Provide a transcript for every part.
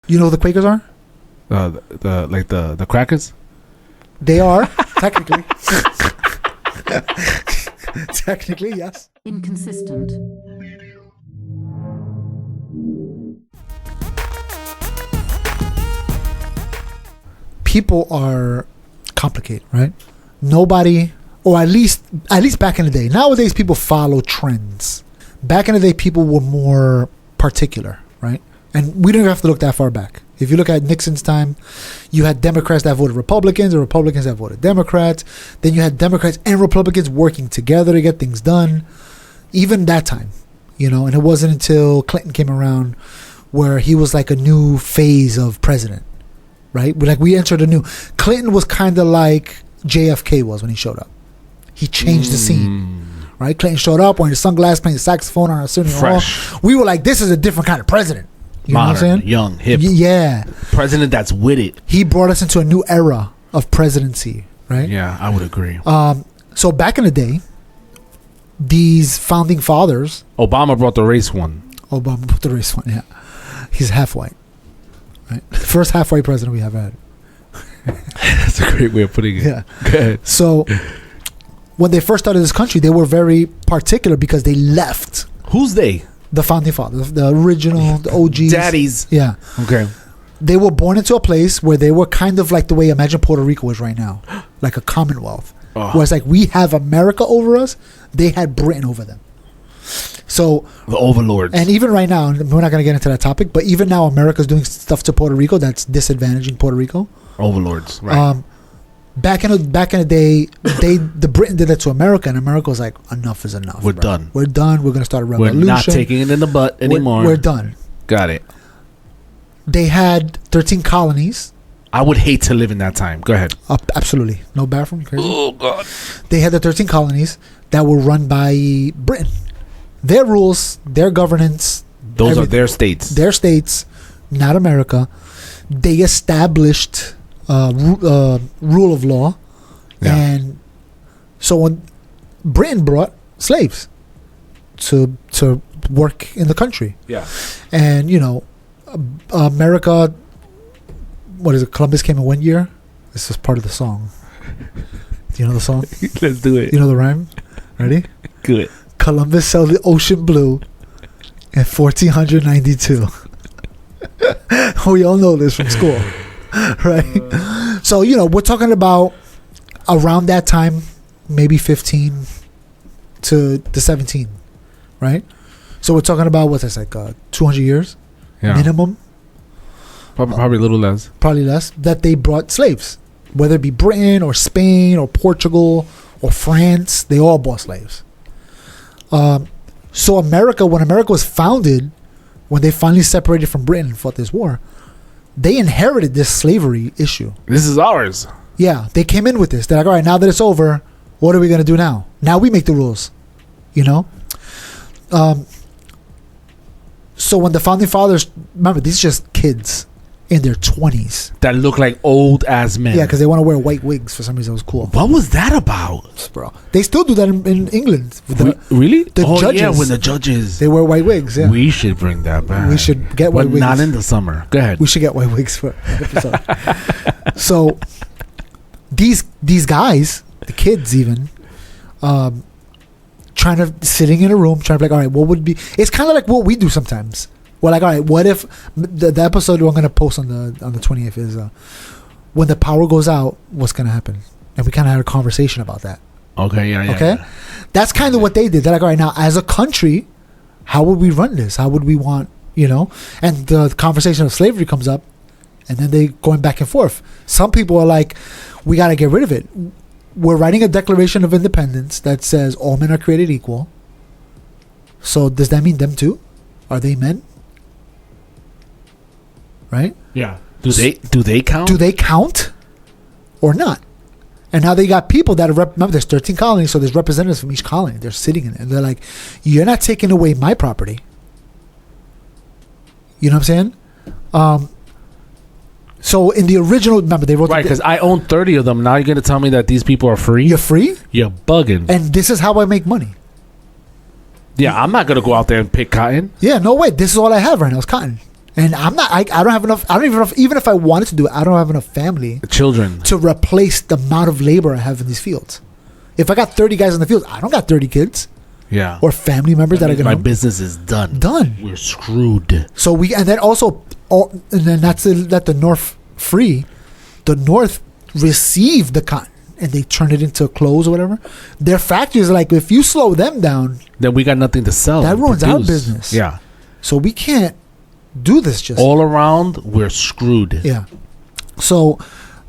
You know who the Quakers are? The crackers? They are, technically. Technically, yes. Inconsistent. People are complicated, right? Nobody, or at least back in the day. Nowadays, people follow trends. Back in the day, people were more particular, right? And we don't have to look that far back. If you look at Nixon's time, you had Democrats that voted Republicans and Republicans that voted Democrats. Then you had Democrats and Republicans working together to get things done. Even that time, and it wasn't until Clinton came around where he was like a new phase of president, right? Like we entered a new. Clinton was kind of like JFK was when he showed up. He changed the scene, right? Clinton showed up wearing his sunglasses, playing the saxophone on our Arsenio Hall. We were like, this is a different kind of president. You know what I'm saying? Young, hip. Yeah. President that's with it. He brought us into a new era of presidency, right? Yeah, I would agree. So back in the day, these founding fathers... Obama brought the race one. Yeah. He's half white, right? The first half white president we have had. That's a great way of putting it. Yeah. Go ahead. So when they first started this country, they were very particular because they left. Who's they? The founding fathers, the original, the OGs. Daddies. Yeah. Okay. They were born into a place where they were kind of like the way imagine Puerto Rico is right now. Like a commonwealth. Oh. Where it's like we have America over us. They had Britain over them. So the overlords. And even right now, we're not going to get into that topic, but even now America's doing stuff to Puerto Rico that's disadvantaging Puerto Rico. Overlords, right. Back in the day, the Britain did that to America, and America was like, enough is enough. We're done. We're done. We're going to start a revolution. We're not taking it in the butt anymore. We're done. Got it. They had 13 colonies. I would hate to live in that time. Go ahead. Absolutely. No bathroom. Crazy. Oh, God. They had the 13 colonies that were run by Britain. Their rules, their governance. Those are their states. Their states, not America. They established rule of law. Yeah. And so when Britain brought slaves to work in the country. Yeah. And, America, what is it? Columbus came in one year. This is part of the song. Do you know the song? Let's do it. You know the rhyme? Ready? Good. Columbus sailed the ocean blue in 1492. We all know this from school, right? So, we're talking about around that time, maybe 15 to 17, right? So we're talking about, what's this, like 200 years minimum? Probably a little less. Probably less, that they brought slaves. Whether it be Britain or Spain or Portugal or France, they all bought slaves. So America, when America was founded, when they finally separated from Britain and fought this war, they inherited this slavery issue. This is ours. Yeah, they came in with this. They're like, all right, now that it's over, what are we going to do now? Now we make the rules, So when the founding fathers, remember, these are just kids in their 20s. That look like old-ass men. Yeah, because they want to wear white wigs. For some reason, it was cool. What was that about? Bro, they still do that in England. Really? The judges. Yeah, when the judges. They wear white wigs, yeah. We should bring that back. We should get white wigs. Not in the summer. Go ahead. We should get white wigs for an episode. So, these guys, the kids even, sitting in a room, trying to be like, all right, what would be... It's kind of like what we do sometimes. We're like, all right, what if... The episode I'm going to post on the 20th is when the power goes out, what's going to happen? And we kind of had a conversation about that. Okay, yeah. Okay? Yeah. That's kind of what they did. They're like, all right, now, as a country, how would we run this? How would we want, And the conversation of slavery comes up, and then they going back and forth. Some people are like, we got to get rid of it. We're writing a Declaration of Independence that says all men are created equal. So does that mean them too? Are they men? Right? Yeah. Do they count? Do they count or not? And now they got people that remember there's 13 colonies, so there's representatives from each colony. They're sitting in it, and they're like, "You're not taking away my property." You know what I'm saying? So in the original, remember they wrote right, because I own 30 of them. Now you're gonna tell me that these people are free? You're free? You're bugging. And this is how I make money. Yeah, I'm not gonna go out there and pick cotton. Yeah, no way. This is all I have right now is cotton. And I don't have enough. I don't even know even if I wanted to do it, I don't have enough family Children. to replace the amount of labor I have in these fields. If I got 30 guys in the field, I don't got 30 kids Yeah. or family members that are My gonna business is done. done. We're screwed. So and then also, and then that's let the North free. The North received the cotton and they turn it into clothes or whatever. Their factories are like, if you slow them down, Then we got nothing to sell. that ruins our produce. business. Yeah. So we can't do this just All around, we're screwed. yeah. So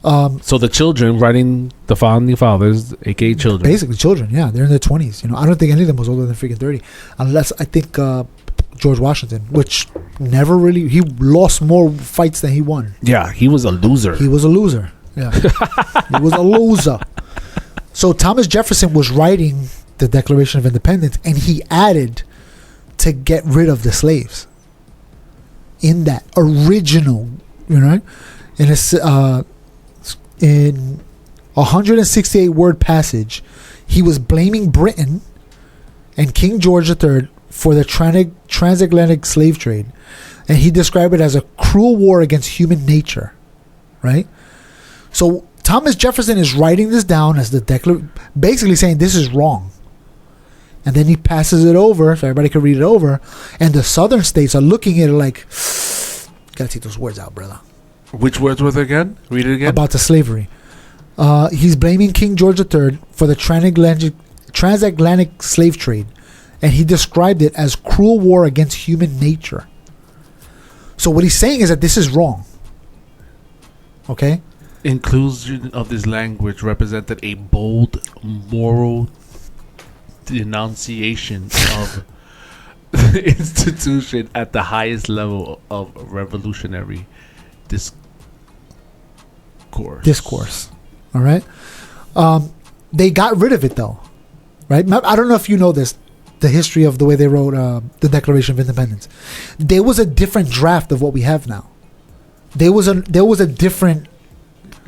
So the children writing the Founding Fathers, aka children. basically children, yeah, they're in their 20s. I don't think any of them was older than freaking 30, unless I think George Washington, which never really, he lost more fights than he won. Yeah, he was a loser. He was a loser. Yeah, he was a loser. So Thomas Jefferson was writing the Declaration of Independence, and he added to get rid of the slaves in that original, in in 168 word passage, he was blaming Britain and King George III for the transatlantic slave trade, and he described it as a cruel war against human nature, right? So Thomas Jefferson is writing this down as basically saying this is wrong. And then he passes it over so everybody can read it over. And the southern states are looking at it like, gotta take those words out, brother. Which words were they again? Read it again. About the slavery. He's blaming King George III for the transatlantic slave trade. And he described it as cruel war against human nature. So what he's saying is that this is wrong. Okay? Inclusion of this language represented a bold moral denunciation of the institution at the highest level of revolutionary discourse. All right? They got rid of it, though. Right? I don't know if you know this, the history of the way they wrote the Declaration of Independence. There was a different draft of what we have now. There was a different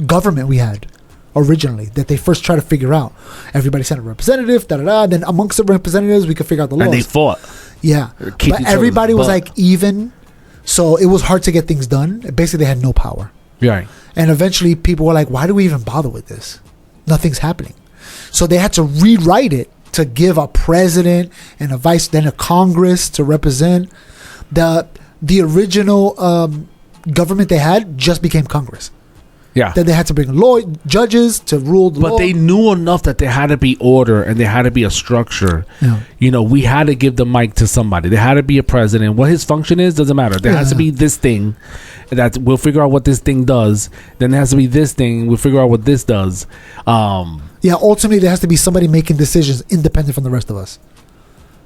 government we had originally that they first tried to figure out. Everybody sent a representative, then amongst the representatives we could figure out the laws. And they fought. Yeah. But everybody was like even, so it was hard to get things done. Basically they had no power. Right. And eventually people were like, why do we even bother with this? Nothing's happening. So they had to rewrite it to give a president and a vice, then a Congress to represent. The original government they had just became Congress. Yeah. Then they had to bring judges to rule the law. But they knew enough that there had to be order and there had to be a structure. Yeah. We had to give the mic to somebody. There had to be a president. What his function is doesn't matter. There has to be this thing that we'll figure out what this thing does. Then there has to be this thing. We'll figure out what this does. Ultimately there has to be somebody making decisions independent from the rest of us.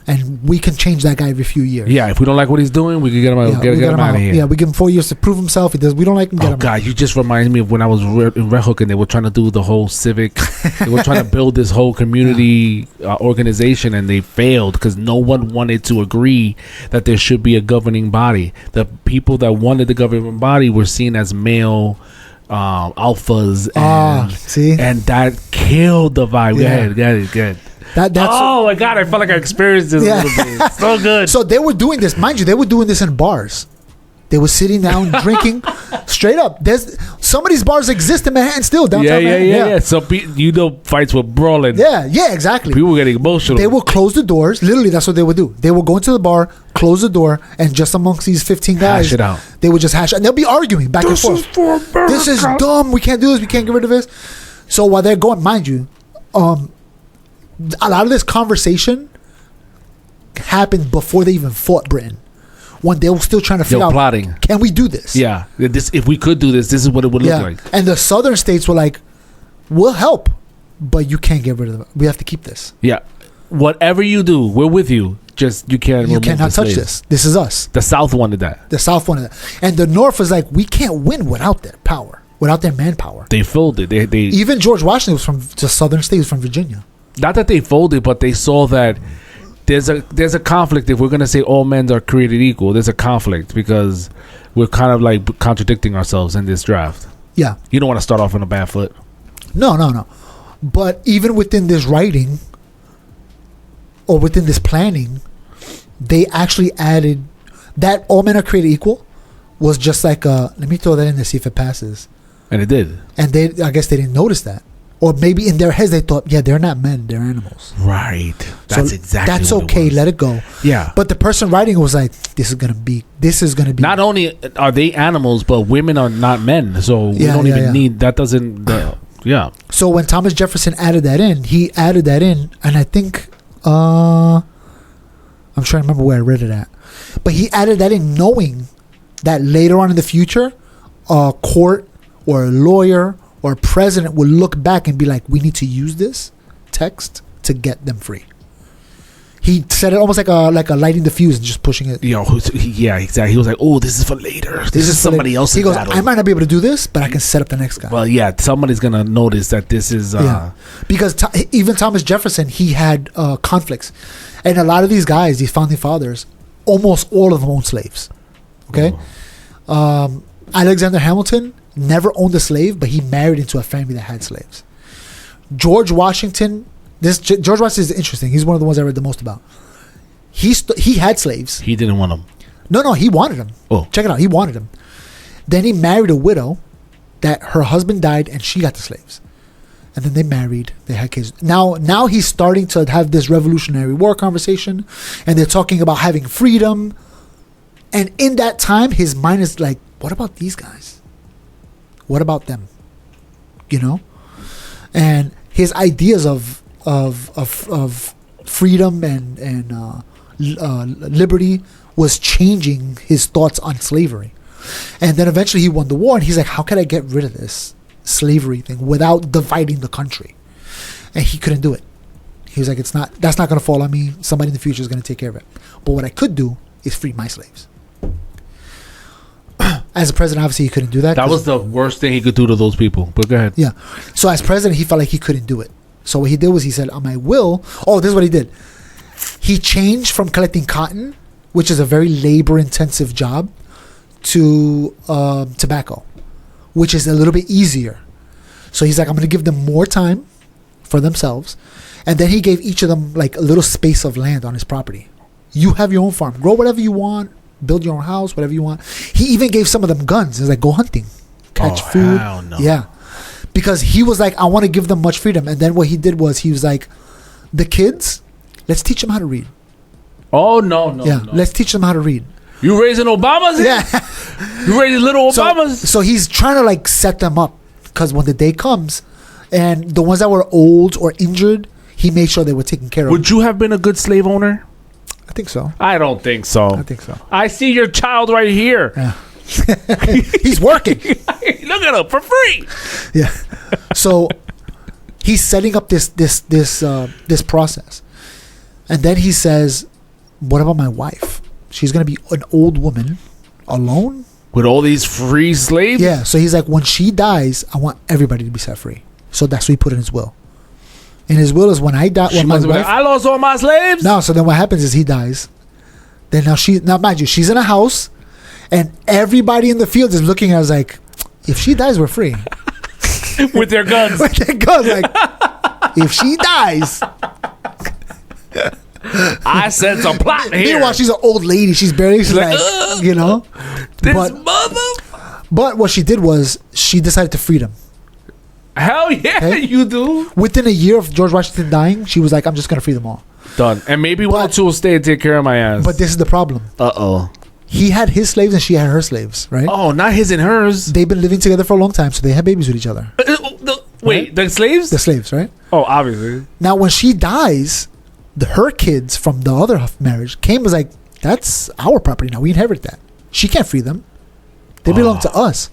And we can change that guy every few years. Yeah, if we don't like what he's doing, we can get him out, get him out of here. Yeah, we give him 4 years to prove himself. He does. We don't like him. Get him God, out. you just reminded me of when I was in Red Hook and they were trying to do the whole civic. They were trying to build this whole community organization, and they failed because no one wanted to agree that there should be a governing body. The people that wanted the governing body were seen as male alphas, and that killed the vibe. Go ahead. Oh my God, I felt like I experienced this a little bit. So good. So they were doing this, mind you, they were doing this in bars. They were sitting down drinking straight up. There's some of these bars exist in Manhattan still, downtown Manhattan. Yeah. So fights were brawling. Yeah, exactly. People were getting emotional. They would close the doors. Literally, that's what they would do. They would go into the bar, close the door, and just amongst these 15 guys, hash it out. They would just hash it. And they'll be arguing back and forth. This is dumb. We can't do this. We can't get rid of this. So while they're going, mind you, a lot of this conversation happened before they even fought Britain. When they were still trying to figure out, plotting. Can we do this? Yeah. If we could do this, this is what it would look like. And the southern states were like, we'll help, but you can't get rid of it. We have to keep this. Yeah. Whatever you do, we're with you. Just you cannot touch this. This is us. The South wanted that. And the North was like, we can't win without their power, without their manpower. They folded. They even George Washington was from the southern states, from Virginia. Not that they folded, but they saw that there's a conflict. If we're gonna say all men are created equal, there's a conflict because we're kind of like contradicting ourselves in this draft. Yeah, you don't want to start off on a bad foot. No. But even within this writing, or within this planning, they actually added that all men are created equal was just like let me throw that in to see if it passes. And it did. And I guess they didn't notice that. Or maybe in their heads they thought, yeah, they're not men, they're animals. Right. That's so exactly that's what okay, it was. let it go. Yeah. But the person writing it was like, this is gonna be Not only are they animals, but women are not men. So we don't even need that. Doesn't yeah. So when Thomas Jefferson added that in, and I think I'm trying to remember where I read it at. But he added that in knowing that later on in the future, a court or a lawyer or a president will look back and be like, we need to use this text to get them free. He said it almost like a lighting the fuse and just pushing it. Yeah, exactly. He was like, "Oh, this is for later. This is somebody else's." He goes, battle. "I might not be able to do this, but I can set up the next guy." Well, yeah, somebody's gonna notice that this is. Because even Thomas Jefferson, he had conflicts, and a lot of these guys, these founding fathers, almost all of them owned slaves. Okay, Alexander Hamilton never owned a slave, but he married into a family that had slaves. George Washington. George Washington is interesting. He's one of the ones I read the most about. He had slaves. He didn't want them. No, he wanted them. Oh, check it out. He wanted them. Then he married a widow that her husband died and she got the slaves. And then they married. They had kids. Now he's starting to have this Revolutionary War conversation, and they're talking about having freedom. And in that time, his mind is like, what about these guys? What about them? You know? And his ideas of freedom and liberty was changing his thoughts on slavery. And then eventually he won the war, and he's like, how can I get rid of this slavery thing without dividing the country? And he couldn't do it. He was like, that's not going to fall on me. Somebody in the future is going to take care of it. But what I could do is free my slaves. As a president, obviously he couldn't do that. That was the worst thing he could do to those people. But go ahead. Yeah. So as president, he felt like he couldn't do it. So what he did was he said, on my will, this is what he did. He changed from collecting cotton, which is a very labor-intensive job, to tobacco, which is a little bit easier. So he's like, I'm going to give them more time for themselves. And then he gave each of them like a little space of land on his property. You have your own farm. Grow whatever you want. Build your own house, whatever you want. He even gave some of them guns. He's like, go hunting. Catch food. Hell no. Yeah. Because he was like, I want to give them much freedom. And then what he did was he was like, the kids, let's teach them how to read. Oh, no. Let's teach them how to read. You raising Obamas? Yeah. You raising little Obamas? So he's trying to like set them up. Because when the day comes, and the ones that were old or injured, he made sure they were taken care of. Would you have been a good slave owner? I think so. I don't think so. I think so. I see your child right here. Yeah. He's working. Look at him for free. Yeah. So he's setting up this process, and then he says, "What about my wife? She's gonna be an old woman, alone with all these free slaves." Yeah. So he's like, when she dies, I want everybody to be set free. So that's what he put in his will. In his will is when I die. She must be like, I lost all my slaves. No. So then what happens is he dies. Then now mind you, she's in a house. And everybody in the field is looking at us like, if she dies, we're free. With their guns. With their guns. Like, if she dies. I sense a plot here. Meanwhile, she's an old lady. She's barely, she's like you know. This mother. But what she did was she decided to free them. Hell yeah, okay? You do. Within a year of George Washington dying, she was like, I'm just going to free them all. Done. And maybe one or two will stay and take care of my ass. But this is the problem. Uh-oh. He had his slaves and she had her slaves, right? Oh, not his and hers. They've been living together for a long time, so they had babies with each other. Wait, right? The slaves? The slaves, right? Oh, obviously. Now, when she dies, her kids from the other marriage came was like, that's our property now. We inherit that. She can't free them. They belong to us.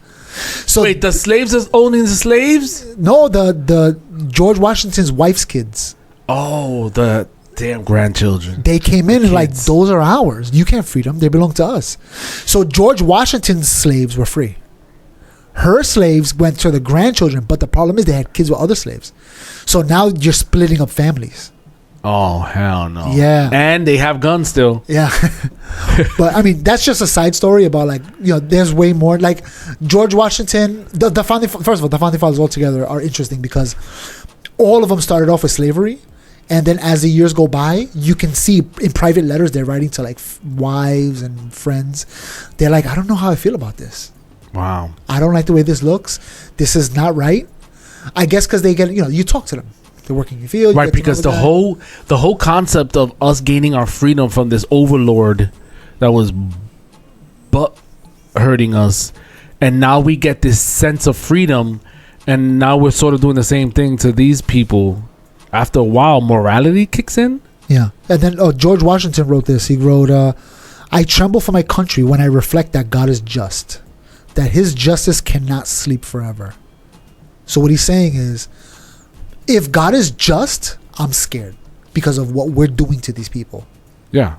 So wait, the slaves is owning the slaves? No, the George Washington's wife's kids. Oh, the damn grandchildren. They came in and like, those are ours. You can't free them. They belong to us. So George Washington's slaves were free. Her slaves went to the grandchildren, but the problem is they had kids with other slaves. So now you're splitting up families. Oh, hell no. Yeah. And they have guns still. Yeah. But I mean, that's just a side story about like, you know, there's way more. Like George Washington, the founding, first of all, the founding fathers altogether are interesting because all of them started off with slavery And then as the years go by, you can see in private letters they're writing to like wives and friends. They're like, I don't know how I feel about this. Wow. I don't like the way this looks. This is not right. I guess because they get, you talk to them. They're working in your field. Right, because the whole concept of us gaining our freedom from this overlord that was butt hurting us, and now we get this sense of freedom, and now we're sort of doing the same thing to these people. After a while, morality kicks in. Yeah. And then George Washington wrote this. He wrote, I tremble for my country when I reflect that God is just, that his justice cannot sleep forever. So what he's saying is, if God is just, I'm scared because of what we're doing to these people. Yeah.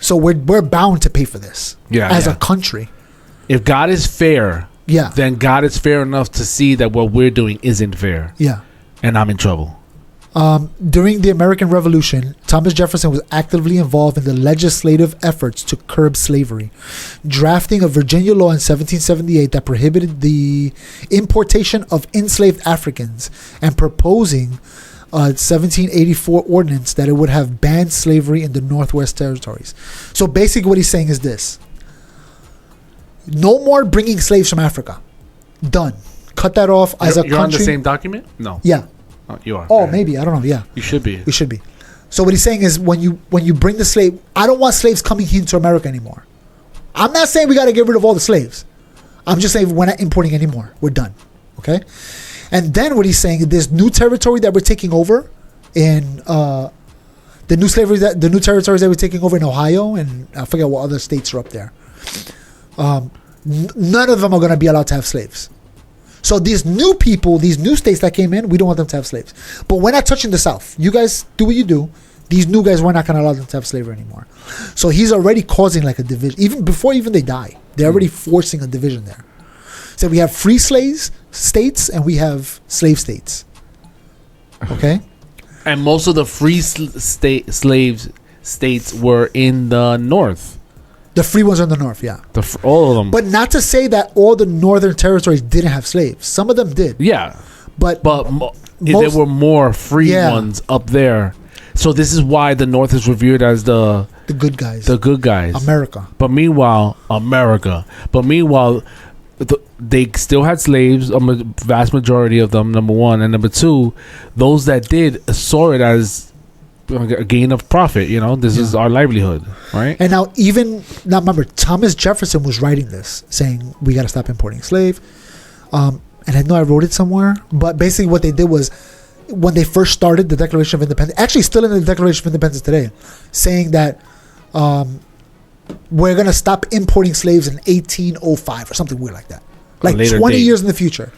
So we're bound to pay for this as a country. If God is fair, then God is fair enough to see that what we're doing isn't fair. Yeah. And I'm in trouble. During the American Revolution, Thomas Jefferson was actively involved in the legislative efforts to curb slavery, drafting a Virginia law in 1778 that prohibited the importation of enslaved Africans and proposing a 1784 ordinance that it would have banned slavery in the Northwest Territories. So basically what he's saying is this. No more bringing slaves from Africa. Done. Cut that off as a country. You're on the same document? No. Yeah. Oh, you are. Oh, maybe. I don't know. Yeah. You should be. We should be. So what he's saying is when you bring the slave, I don't want slaves coming into America anymore. I'm not saying we got to get rid of all the slaves. I'm just saying we're not importing anymore. We're done. Okay? And then what he's saying, this new territory that we're taking over in the new territories that we're taking over in Ohio, and I forget what other states are up there. None of them are going to be allowed to have slaves. So these new people, these new states that came in, we don't want them to have slaves. But we're not touching the South. You guys do what you do. These new guys, we're not going to allow them to have slavery anymore. So he's already causing like a division. Even before they die, they're already forcing a division there. So we have free slaves states and we have slave states. Okay? And most of the free slave states were in the North. The free ones are in the North, yeah. All of them. But not to say that all the northern territories didn't have slaves. Some of them did. Yeah. But there were more free ones up there. So this is why the North is revered as the good guys. The good guys. America. But meanwhile, they still had slaves, a vast majority of them, number one. And number two, those that did saw it as a gain of profit. This is our livelihood, right? And now remember, Thomas Jefferson was writing this, saying we got to stop importing slaves. And I know I wrote it somewhere, but basically what they did was when they first started the Declaration of Independence, actually still in the Declaration of Independence today, saying that we're going to stop importing slaves in 1805 or something weird like that. Like 20 years in the future.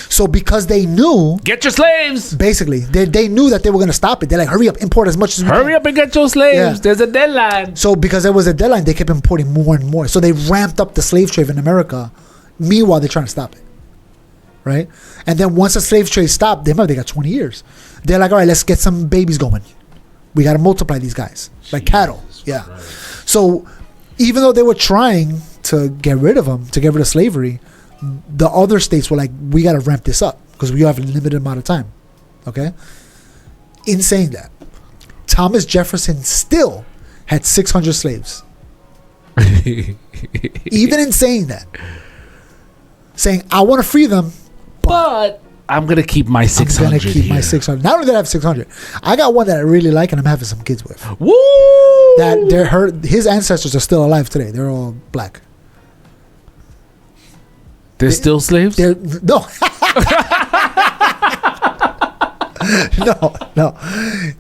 So because they knew... Get your slaves! Basically. They knew that they were going to stop it. They're like, hurry up, import as much as we can. Hurry up and get your slaves. Yeah. There's a deadline. So because there was a deadline, they kept importing more and more. So they ramped up the slave trade in America. Meanwhile, they're trying to stop it. Right? And then once the slave trade stopped, they got 20 years. They're like, all right, let's get some babies going. We got to multiply these guys. Like cattle. Yeah. Right. So even though they were trying to get rid of them, to get rid of slavery... The other states were like, we got to ramp this up because we have a limited amount of time. Okay? In saying that, Thomas Jefferson still had 600 slaves. Even in saying that. Saying, I want to free them, but I'm going to keep my 600 I'm going to keep my 600. Not only that I have 600, I got one that I really like and I'm having some kids with. Woo! His ancestors are still alive today. They're all black. They're still slaves? No. No.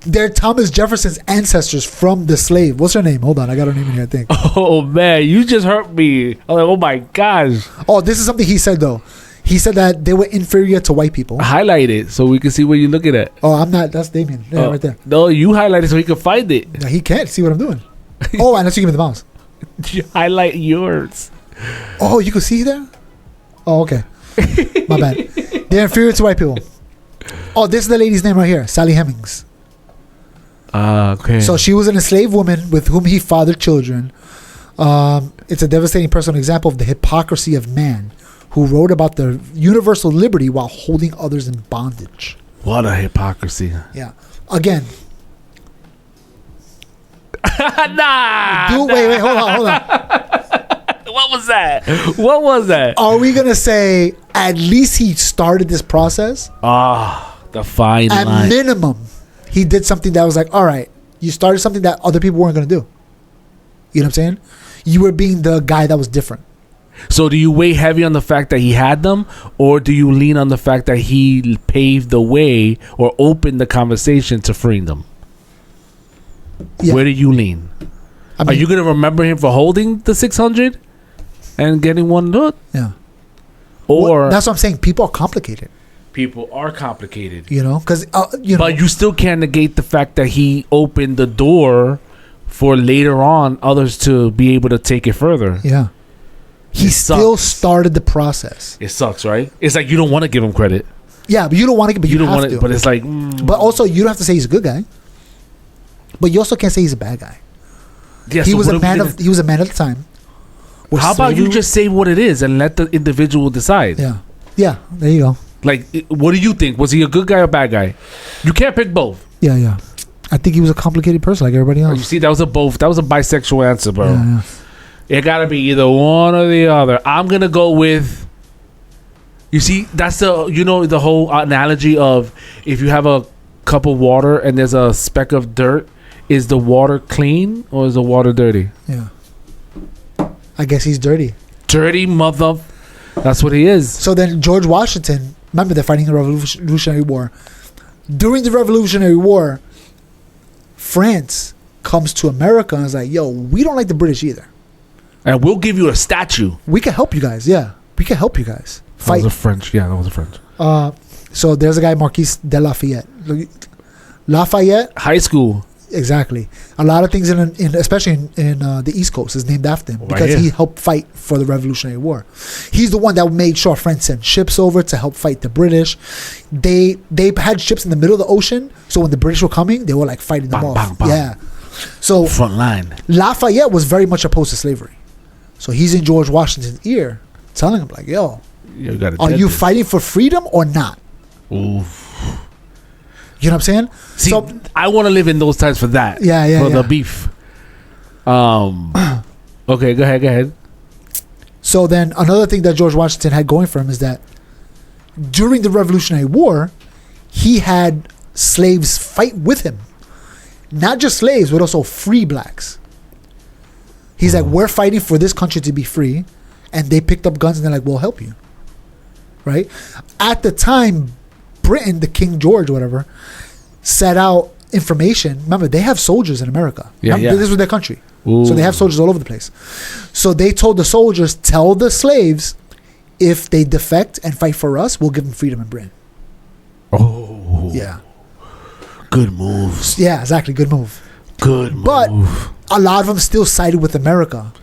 They're Thomas Jefferson's ancestors from the slave. What's her name? Hold on. I got her name in here, I think. Oh, man. You just hurt me. I'm like, oh, my gosh. Oh, this is something he said, though. He said that they were inferior to white people. Highlight it so we can see what you're looking at. Oh, I'm not. That's Damien. Yeah, right there. No, you highlight it so he can find it. Yeah, he can't see what I'm doing. Oh, unless you give me the mouse. You highlight yours. Oh, you can see there? Oh, okay. My bad. They're inferior to white people. Oh, this is the lady's name right here. Sally Hemings. Okay. So she was an enslaved woman with whom he fathered children. It's a devastating personal example of the hypocrisy of man who wrote about the universal liberty while holding others in bondage. What a hypocrisy. Yeah. Again, Nah. Dude, wait, hold on. What was that? Are we gonna say at least he started this process? The fine At line. minimum, he did something that was like, all right, you started something that other people weren't gonna do. You know what I'm saying? You were being the guy that was different. So do you weigh heavy on the fact that he had them, or do you lean on the fact that he paved the way or opened the conversation to freeing them? Yeah. Where do you lean? I mean, Are you going to remember him for holding the 600 and getting one look? Yeah. Or well, that's what I'm saying. People are complicated. people are complicated. You know, because But you still can't negate the fact that he opened the door for later on others to be able to take it further. Yeah. He still started the process. It sucks, right? It's like you don't want to give him credit. Yeah, but you don't want to. But you don't want to. But it's like. But also, you don't have to say he's a good guy. But you also can't say he's a bad guy. Yeah, he was a man of. He was a man at the time. How about you just say what it is and let the individual decide? Yeah. Yeah. There you go. Like, what do you think? Was he a good guy or bad guy? You can't pick both. Yeah. Yeah. I think he was a complicated person like everybody else. You see, that was a bisexual answer, bro. Yeah. It gotta be either one or the other. I'm gonna go with. You see, that's the whole analogy of if you have a cup of water and there's a speck of dirt, is the water clean or is the water dirty? Yeah. I guess he's dirty. Dirty mother. That's what he is. So then George Washington, remember they're fighting the Revolutionary War. During the Revolutionary War, France comes to America and is like, yo, we don't like the British either. And we'll give you a statue. We can help you guys. Yeah. We can help you guys. Fight. That was a French. Yeah, that was a French. So there's a guy, Marquis de Lafayette. Lafayette. High school. Exactly. A lot of things, especially in the East Coast, is named after him because he helped fight for the Revolutionary War. He's the one that made sure France sent ships over to help fight the British. They had ships in the middle of the ocean, so when the British were coming, they were like fighting them off. Bang, bang. Yeah. So front line. Lafayette was very much opposed to slavery. So he's in George Washington's ear, telling him like, "Yo, are you fighting for freedom or not?" Oof. You know what I'm saying? See, so I want to live in those times for that. Yeah. For the beef. Okay, go ahead. So then another thing that George Washington had going for him is that during the Revolutionary War, he had slaves fight with him. Not just slaves, but also free blacks. He's like, we're fighting for this country to be free. And they picked up guns and they're like, we'll help you. Right? At the time, Britain, the King George or whatever, set out information. Remember, they have soldiers in America. Yeah. This was their country. Ooh. So they have soldiers all over the place. So they told the soldiers, tell the slaves, if they defect and fight for us, we'll give them freedom in Britain. Oh. Yeah. Good moves. Yeah, exactly. Good move. Good move. But a lot of them still sided with America.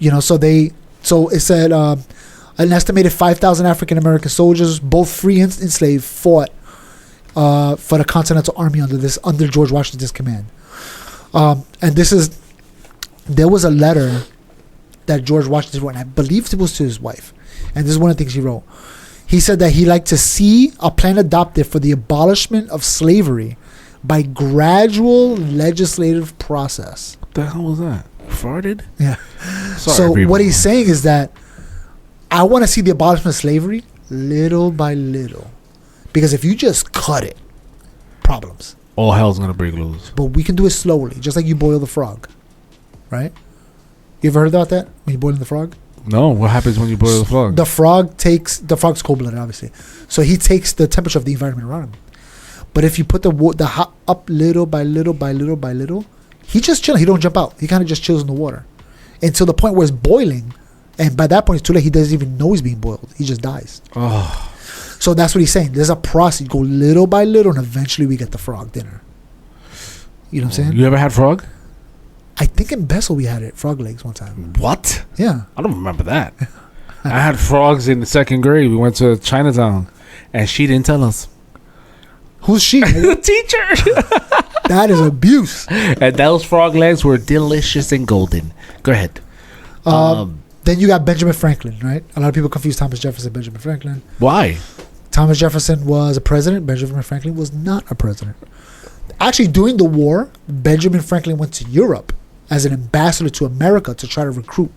You know, so it said an estimated 5,000 African American soldiers, both free and enslaved, fought for the Continental Army under George Washington's command. And there was a letter that George Washington wrote, and I believe it was to his wife. And this is one of the things he wrote. He said that he liked to see a plan adopted for the abolishment of slavery by gradual legislative process. What the hell was that? Farted? Yeah. Sorry, so people. what he's saying is that I want to see the abolishment of slavery little by little. Because if you just cut it, problems. All hell's going to break loose. But we can do it slowly, just like you boil the frog. Right? You ever heard about that? When you're boiling the frog? No. What happens when you boil the frog? The frog's cold-blooded, obviously. So he takes the temperature of the environment around him. But if you put the hot up little by little by little by little, he just chilling. He don't jump out. He kind of just chills in the water until the point where it's boiling. And by that point, it's too late. He doesn't even know he's being boiled. He just dies. Oh. So that's what he's saying. There's a process. You go little by little, and eventually we get the frog dinner. You know what I'm saying? You ever had frog? I think in Bessel we had it. Frog legs one time. What? Yeah. I don't remember that. I had frogs in the second grade. We went to Chinatown, and she didn't tell us. Who's she? The teacher. That is abuse. And those frog legs were delicious and golden. Go ahead. Then you got Benjamin Franklin, right? A lot of people confuse Thomas Jefferson and Benjamin Franklin. Why? Thomas Jefferson was a president. Benjamin Franklin was not a president. Actually, during the war, Benjamin Franklin went to Europe as an ambassador to America to try to recruit.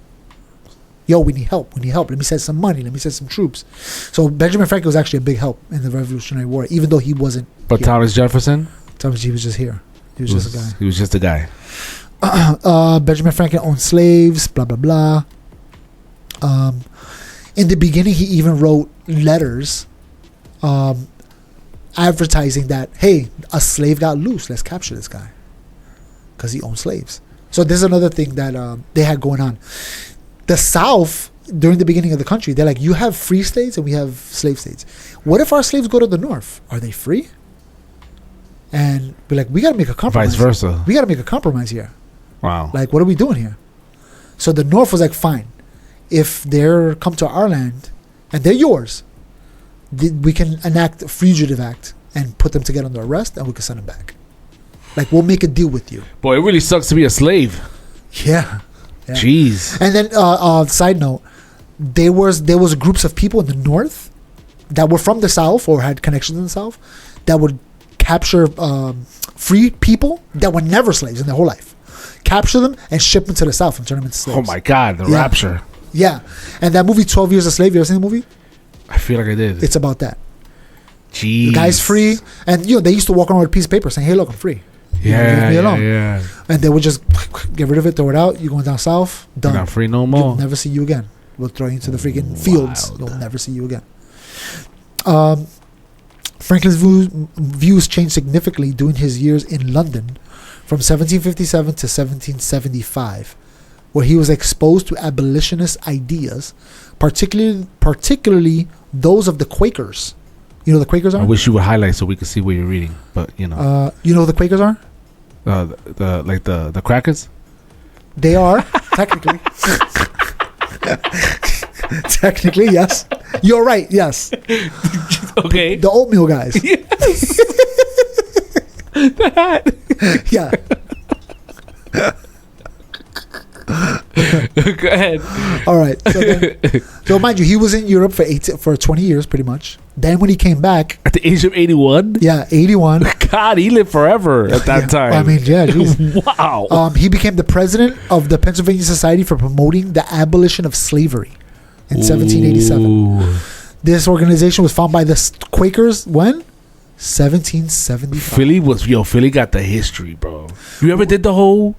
Yo, we need help. We need help. Let me send some money. Let me send some troops. So Benjamin Franklin was actually a big help in the Revolutionary War, even though he wasn't. But here. Thomas Jefferson? He was just here. He was just a guy. He was just a guy. Benjamin Franklin owned slaves, blah, blah, blah. In the beginning, he even wrote letters advertising that, hey, a slave got loose. Let's capture this guy. Because he owned slaves. So this is another thing that they had going on. The South, during the beginning of the country, they're like, you have free states and we have slave states. What if our slaves go to the North? Are they free? And we're like, we got to make a compromise. Vice versa. We got to make a compromise here. Wow. Like, what are we doing here? So the North was like, fine. If they're come to our land and they're yours, we can enact a fugitive act and put them to get under arrest and we can send them back. Like, we'll make a deal with you. Boy, it really sucks to be a slave. Yeah. Jeez. And then, side note, there was groups of people in the North that were from the South or had connections in the South that would capture free people that were never slaves in their whole life. Capture them and ship them to the South and turn them into slaves. Oh my God, the rapture. Yeah. And that movie, 12 Years a Slave, you ever seen the movie? I feel like I did. It's about that. Jeez. The guy's free. And, they used to walk around with a piece of paper saying, hey, look, I'm free. Yeah, leave me alone. yeah. And they would just get rid of it, throw it out. You're going down south, done. You're not free no more. We'll never see you again. We'll throw you into the freaking fields. We'll never see you again. Franklin's views changed significantly during his years in London from 1757 to 1775, where he was exposed to abolitionist ideas, particularly those of the Quakers. You know who the Quakers are? I wish you would highlight so we could see what you're reading, but you know who the Quakers are? The crackers? They are, technically. Technically, yes. You're right, yes. Okay. The oatmeal guys. Yes. Yeah. Go ahead. All right. So mind you, he was in Europe for 20 years, pretty much. Then when he came back, At the age of 81? yeah, 81. God, he lived forever at that time. I mean, yeah, geez. Wow. He became the president of the Pennsylvania Society for Promoting the Abolition of Slavery in 1787. Ooh. This organization was founded by the Quakers when? 1775. Philly got the history, bro. You ever did the whole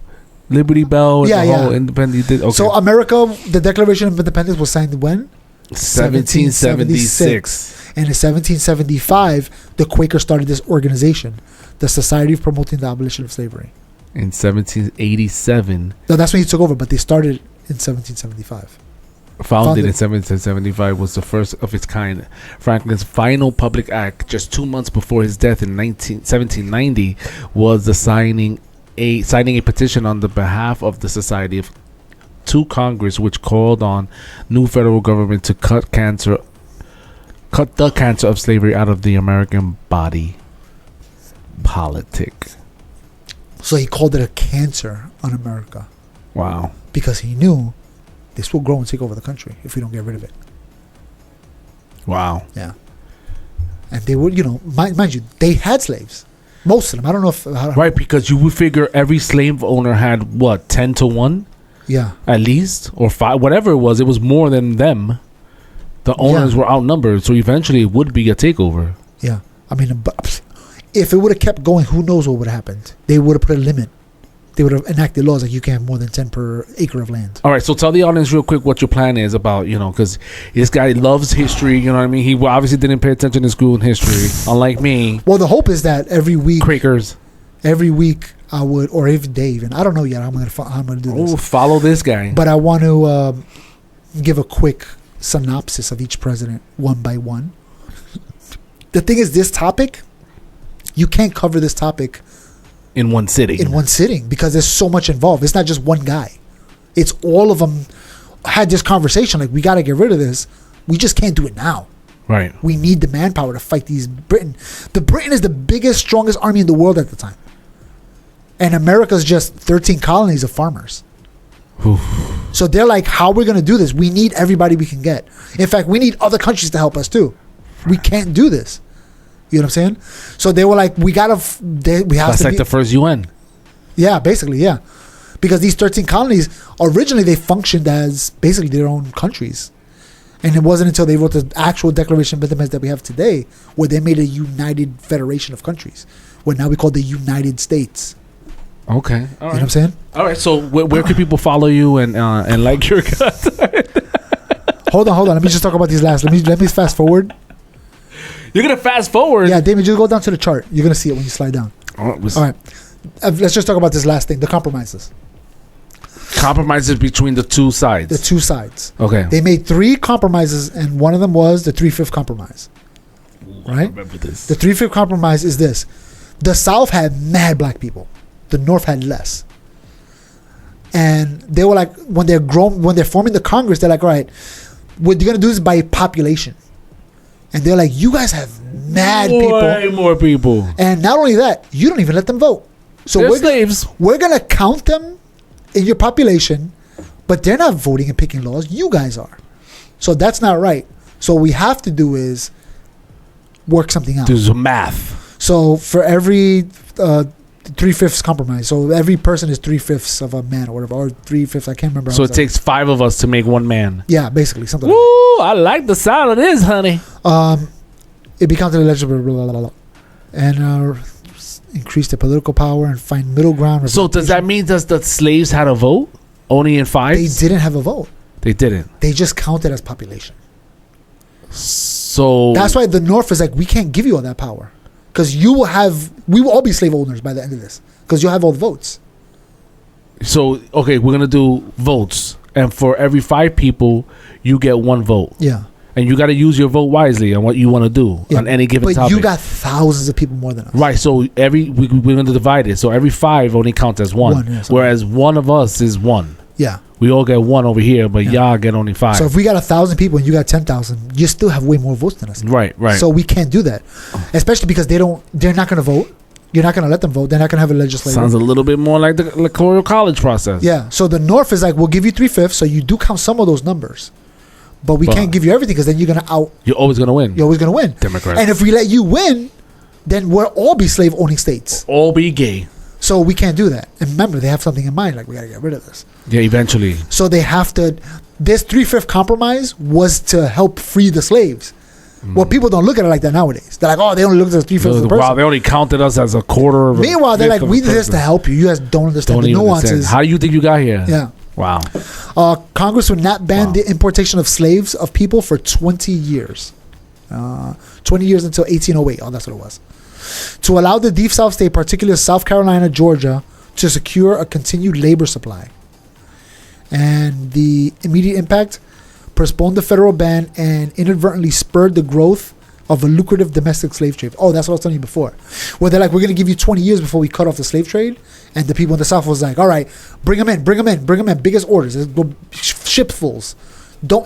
Liberty Bell and the whole independence? You did? Okay. So America, the Declaration of Independence was signed when? 1776. And in 1775, the Quakers started this organization, the Society of Promoting the Abolition of Slavery. In 1787. No, that's when he took over, but they started in 1775. Founded in 1775, was the first of its kind. Franklin's final public act, just 2 months before his death in 1790, was the signing a petition on the behalf of the Society to Congress, which called on new federal government to cut the cancer of slavery out of the American body politic. So he called it a cancer on America. Wow. Because he knew this will grow and take over the country if we don't get rid of it. Wow. Yeah. And they would, mind you, they had slaves. Most of them. I don't know if... Right, because you would figure every slave owner had, 10 to 1? Yeah. At least? Or 5, whatever it was more than them. The owners were outnumbered, so eventually it would be a takeover. Yeah. I mean, if it would have kept going, who knows what would have happened? They would have put a limit. They would have enacted laws like you can't have more than 10 per acre of land. All right, so tell the audience real quick what your plan is about, because this guy loves history, you know what I mean? He obviously didn't pay attention in school in history, unlike me. Well, the hope is that every week... Quakers. Every week I would, or every day even, I don't know yet how I'm going to do this. Oh, follow this guy. But I want to give a quick synopsis of each president one by one. The thing is, this topic, you can't cover this topic in one sitting. Because there's so much involved. It's not just one guy. It's all of them had this conversation like, we got to get rid of this. We just can't do it now. Right. We need the manpower to fight these Britain. The Britain is the biggest, strongest army in the world at the time. And America's just 13 colonies of farmers. Oof. So they're like, how are we going to do this? We need everybody we can get. In fact, we need other countries to help us too. We can't do this. You know what I'm saying? So they were like, we have That's to like be, the first UN. yeah, basically, yeah. Because these 13 colonies, originally they functioned as basically their own countries. And it wasn't until they wrote the actual Declaration of Independence that we have today where they made a united federation of countries, what now we call the United States. Okay. All You know right. what I'm saying? All right. So where can people follow you and like your content? Hold on. Let me just talk about these last. Let me fast forward. You're gonna fast forward. Yeah, David, just go down to the chart. You're going to see it when you slide down. All right. Let's just talk about this last thing, the compromises. Compromises between the two sides. The two sides. Okay. They made 3 compromises, and one of them was the 3/5 compromise. Right? I remember this. The 3/5 compromise is this. The South had mad black people. The North had less. And they were like, when they're forming the Congress, they're like, all right, what you're going to do is by population. And they're like, you guys have mad people. Way more people. And not only that, you don't even let them vote. So They're slaves. We're going to count them in your population, but they're not voting and picking laws. You guys are. So that's not right. So what we have to do is work something out. There's math. So for every 3/5 compromise, so every person is 3/5 of a man or whatever, or 3/5. I can't remember. So it takes 5 of us to make one man. Yeah, basically something. Woo! I like the sound of this, honey. It becomes eligible, blah, blah, blah, blah. And increase the political power and find middle ground. So does that mean that the slaves had a vote only in 5? They didn't have a vote. They didn't. They just counted as population. So That's why the North is like, we can't give you all that power. Because we will all be slave owners by the end of this. Because you'll have all the votes. So, okay, we're going to do votes. And for every 5 people, you get 1 vote. Yeah. And you got to use your vote wisely on what you want to do on any given topic. But you got thousands of people more than us. Right, so we're going to divide it. So every 5 only counts as 1. Yeah, whereas one of us is 1. Yeah. We all get 1 over here, but y'all get only 5. So if we got 1,000 people and you got 10,000, you still have way more votes than us. Right. So we can't do that. Especially because they're not going to vote. You're not going to let them vote. They're not going to have a legislature. Sounds a little bit more like the electoral college process. Yeah. So the North is like, we'll give you 3/5, so you do count some of those numbers. But we can't give you everything because then you're always going to win. You're always going to win. Democrats. And if we let you win, then we'll all be slave owning states. All be gay. So we can't do that. And remember, they have something in mind, like we got to get rid of this. Yeah, eventually. So they have to. This 3/5 compromise was to help free the slaves. Well, people don't look at it like that nowadays. They're like, oh, they only look at us 3/5 of the person. Wow, they only counted us as a quarter of Meanwhile, they're like, we did this to help you. You guys don't understand the nuances. How do you think you got here? Yeah. Wow. Congress would not ban the importation of slaves of people for 20 years. 20 years until 1808. Oh, that's what it was. To allow the Deep South state, particularly South Carolina, Georgia, to secure a continued labor supply. And the immediate impact, postponed the federal ban and inadvertently spurred the growth of a lucrative domestic slave trade. Oh, that's what I was telling you before. Where they're like, we're going to give you 20 years before we cut off the slave trade. And the people in the South was like, all right, bring them in. Biggest orders. Let's go shipfuls.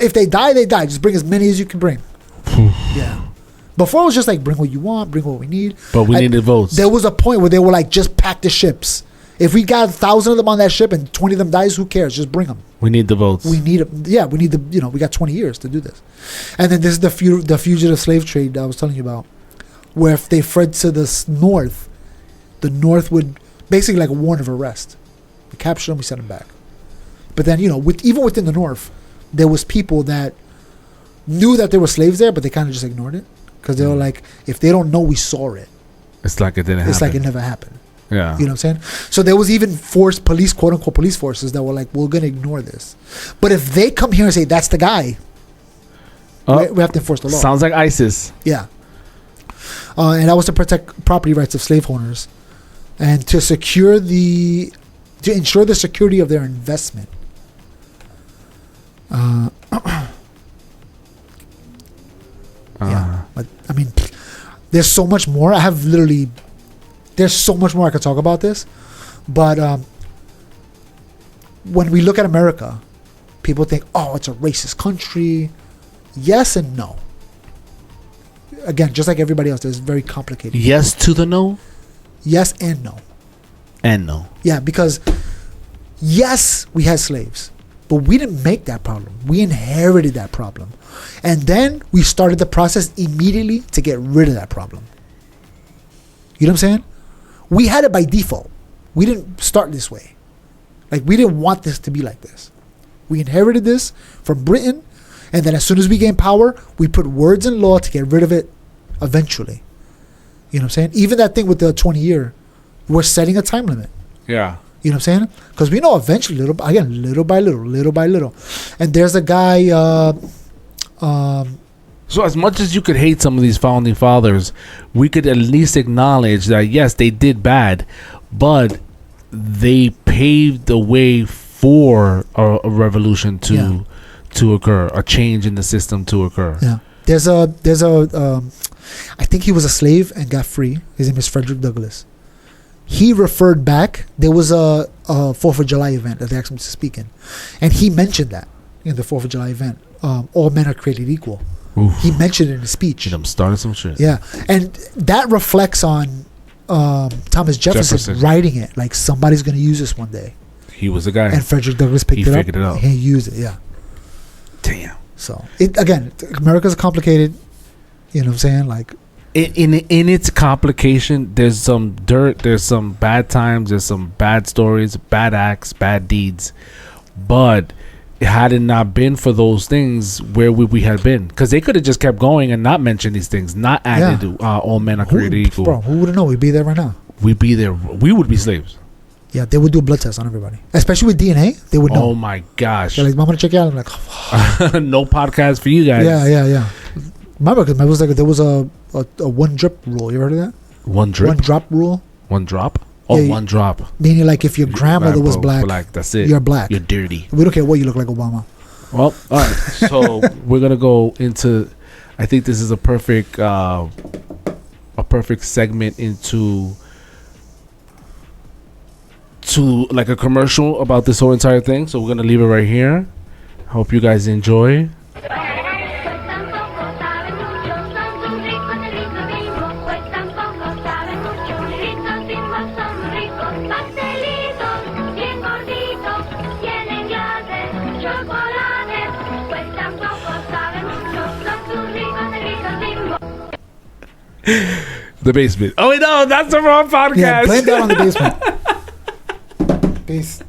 If they die, they die. Just bring as many as you can bring. Yeah. Before it was just like, bring what you want, bring what we need. But we needed votes. There was a point where they were like, just pack the ships. If we got 1,000 of them on that ship and 20 of them dies, who cares? Just bring them. We need the votes. We need them. Yeah, we need we got 20 years to do this. And then this is the fugitive slave trade that I was telling you about, where if they fled to the north, the North would basically like a warrant of arrest. We capture them, we send them back. But then, even within the North, there was people that knew that there were slaves there, but they kind of just ignored it. Because they were like, if they don't know we saw it, it's like it didn't happen. It's like it never happened. Yeah. You know what I'm saying? So there was even police, quote unquote, police forces that were like, we're going to ignore this. But if they come here and say, that's the guy, we have to enforce the law. Sounds like ISIS. Yeah. And that was to protect property rights of slave owners and to ensure the security of their investment. Yeah. But, I mean, there's so much more. There's so much more I could talk about this. But when we look at America, people think, oh, it's a racist country. Yes and no. Again, just like everybody else, it's very complicated. Yes to the no? Yes and no. And no. Yeah, because yes, we had slaves. But we didn't make that problem. We inherited that problem. And then we started the process immediately to get rid of that problem. You know what I'm saying? We had it by default. We didn't start this way. Like, we didn't want this to be like this. We inherited this from Britain, and then as soon as we gained power, we put words in law to get rid of it eventually. You know what I'm saying? Even that thing with the 20-year, we're setting a time limit. Yeah. You know what I'm saying? Because we know eventually, little by little. And there's a guy... So as much as you could hate some of these founding fathers, we could at least acknowledge that, yes, they did bad, but they paved the way for a revolution to occur, a change in the system to occur. Yeah. There's a I think he was a slave and got free. His name is Frederick Douglass. He referred back. There was a 4th of July event that they asked him to speak in, and he mentioned that in the 4th of July event, all men are created equal. Oof. He mentioned it in his speech. I'm starting some shit. Yeah, and that reflects on Thomas Jefferson writing it. Like, somebody's going to use this one day. He was the guy. And Frederick Douglass picked it up. He figured it out. He used it, yeah. Damn. So, America's complicated. You know what I'm saying? Like, in its complication, there's some dirt, there's some bad times, there's some bad stories, bad acts, bad deeds. But had it not been for those things, where would we have been? Because they could have just kept going and not mentioned these things, not added to all men are created equal. Bro, who would have known? We'd be there right now. We'd be there. We would be slaves. Yeah, they would do a blood test on everybody, especially with DNA. They would know. Oh my gosh! They're like, "I'm gonna check you out." I'm like, no podcast for you guys. Yeah. Remember, because was like there was a one drip rule. You heard of that? One drip. One drop rule. One drop. Oh, yeah, one drop. Meaning, like, if your grandmother was black, that's it. You're black. You're dirty. We don't care what you look like, Obama. Well, all right. So we're gonna go into. I think this is a perfect segment into like a commercial about this whole entire thing. So we're gonna leave it right here. Hope you guys enjoy. The basement. Oh, no, that's the wrong podcast. Yeah, blame that on the basement. Peace.